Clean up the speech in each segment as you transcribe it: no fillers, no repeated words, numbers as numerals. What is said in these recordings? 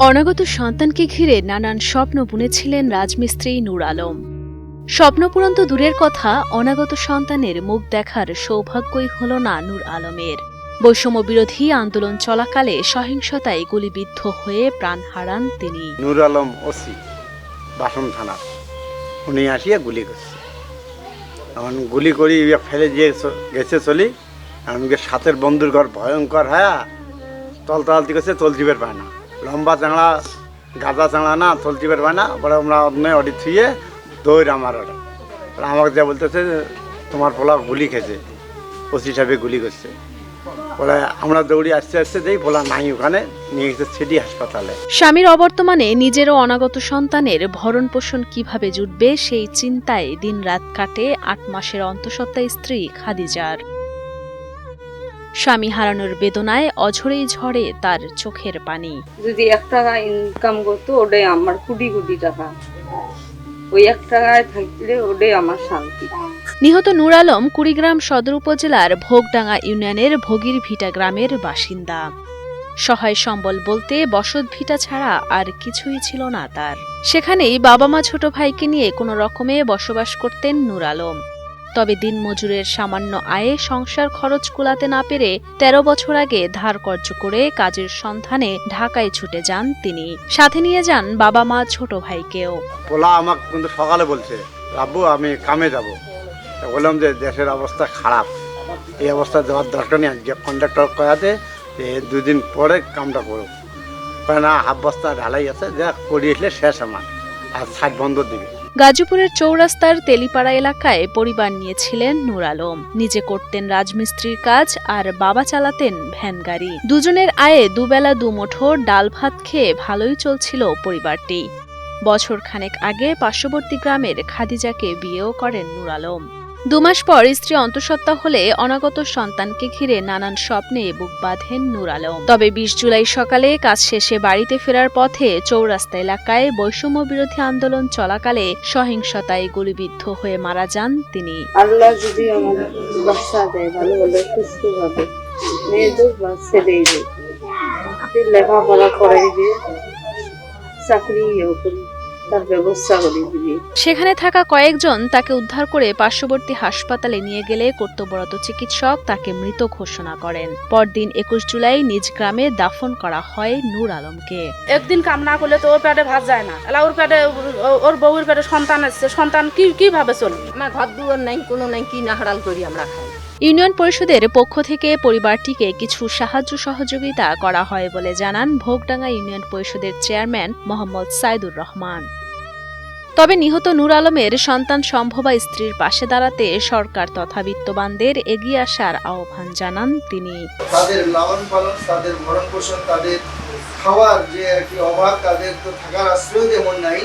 অনাগত সন্তানকে ঘিরে নানান স্বপ্ন বুনেছিলেন রাজমিস্ত্রি নূর আলম। স্বপ্নপূরণ তো দূরের কথা, অনাগত সন্তানের মুখ দেখার সৌভাগ্যই হল না নূর আলমের। বৈষম্য বিরোধী আন্দোলন চলাকালে সহিংসতায় গুলিবিদ্ধ হয়ে প্রাণ হারান তিনি। নূর আলম ওসি বাসন থানা, উনি আসিয়া গুলি করছে। এখন গুলি করি ফেলে দিয়ে গেছে চলি। এমনকি সাথের বন্ধুর ঘর ভয়ঙ্কর হ্যাঁ তলতালতি করছে, চলতিবের পায় না। লম্বা চাংড়া গাঁদা চাংড়া না, চলতিবের পায় না। পরে আমরা অন্য অডি থুয়ে দৌড় আমার ওটা আমাকে যা বলতেছে তোমার পোলা গুলি খেয়েছে, ওসি সাহেবে গুলি করছে। বলে আমরা দৌড়ি আস্তে আস্তে দেই, পোলা নাই, ওখানে নিয়ে গেছে সিটি হাসপাতালে। স্বামীর অবর্তমানে নিজেরও অনাগত সন্তানের ভরণ পোষণ কিভাবে জুটবে সেই চিন্তায় দিনরাত কাটে ৮ মাসের অন্তঃসত্ত্বা স্ত্রী খাদিজার। স্বামী হারানোর বেদনায় অঝরেই ঝরে তার চোখের পানি। যদি 1 টাকা ইনকাম করতো, ওটাই আমার কোটি কোটি টাকা। ওই 1 টাকায় থাকলে ওটাই আমার শান্তি। নিহত নূর আলম কুড়িগ্রাম সদর উপজেলার ভোগডাঙ্গা ইউনিয়নের ভগীর ভিটা গ্রামের বাসিন্দা। সহায় সম্বল বলতে বসত ভিটা ছাড়া আর কিছুই ছিল না তার। সেখানেই বাবা মা ছোট ভাইকে নিয়ে কোনো রকমে বসবাস করতেন নূর আলম। তবে দিনমজুরের সামান্য আয়ে সংসার খরচ কুলাতে না পেরে ১৩ বছর আগে ধার কর্জ করে কাজের সন্ধানে ঢাকায় ছুটে যান তিনি। সাথে নিয়ে যান বাবা মা ছোট ভাইকেও। পোলা আমাকে কিন্তু সকালে বলছে, আব্বু আমি কামে যাব। বললাম যে দেশের অবস্থা খারাপ, এই অবস্থা দেওয়ার দরকার নেই। আজকে কন্ডাক্টর কয়াতে 2 দিন পরে কামটা করো, না হাফ বস্তা ঢালাই আছে, যা করিয়েছিলে শেষ আমার, আর 60 বন্ধ দিবে। গাজীপুরের চৌরাস্তার তেলিপাড়া এলাকায় পরিবার নিয়েছিলেন নূর আলম। নিজে করতেন রাজমিস্ত্রির কাজ আর বাবা চালাতেন ভ্যান গাড়ি। দুজনের আয়ে দুবেলা দুমুঠো ডাল ভাত খেয়ে ভালোই চলছিল পরিবারটি। বছর খানেক আগে পার্শ্ববর্তী গ্রামের খাদিজাকে বিয়েও করেন নূর আলম। 2 মাস পর স্ত্রী অন্তঃসত্ত্বা হলে অনাগত সন্তানকে ঘিরে নানান স্বপ্নে বুক বাঁধেন নূর আলম। তবে 20 জুলাই সকালে কাজ শেষে বাড়িতে ফেরার পথে চৌরাস্তা এলাকায় বৈষম্য বিরোধী আন্দোলন চলাকালে সহিংসতায় গুলিবিদ্ধ হয়ে মারা যান তিনি। আল্লাহ যদি আমার বাচ্চা দেয়, ভালো ভালো সুস্থ ভাবে মেয়েদের বাচ্চা দেয়, লেখাপড়া করাই দিয়ে চাকরি করি, তার ব্যবস্থা করে দিবি। সেখানে থাকা কয়েকজন তাকে উদ্ধার করে পার্শ্ববর্তী হাসপাতালে নিয়ে গেলে কর্তব্যরত চিকিৎসক তাকে মৃত ঘোষণা করেন। পরদিন 21 জুলাই নিজ গ্রামে দাফন করা হয় নূর আলমকে। একদিন কাম না করলে তো ওর পেটে ভাত যায় না, ওর পেটে ওর বউয়ের পেটে সন্তান আসছে, সন্তান কিভাবে চলবে? আমার ঘর দুয়ার নাই, কোনো নাই, কি না হারাল করি আমরা খাই। ইউনিয়ন পরিষদের পক্ষ থেকে পরিবারটিকে কিছু সাহায্য সহযোগিতা করা হয় বলে জানান ভোগডাঙ্গা ইউনিয়ন পরিষদের চেয়ারম্যান মোহাম্মদ সাইদুর রহমান। তবে নিহত নূর আলমের সন্তান সম্ভবা স্ত্রীর পাশে দাঁড়াতে সরকার তথা বিত্তবানদের এগিয়ে আসার আহ্বান জানান তিনি। তাদের লালন পালন, তাদের ভরণ পোষণ, তাদের খাওয়ার যে একটি অভাব, তাদের তো থাকার আশ্রয় যেমন নাই,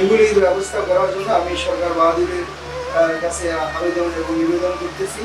এগুলির ব্যবস্থা করার জন্য আমি সরকার বাহাদুরের কাছে আবেদন এবং নিবেদন করতেছি।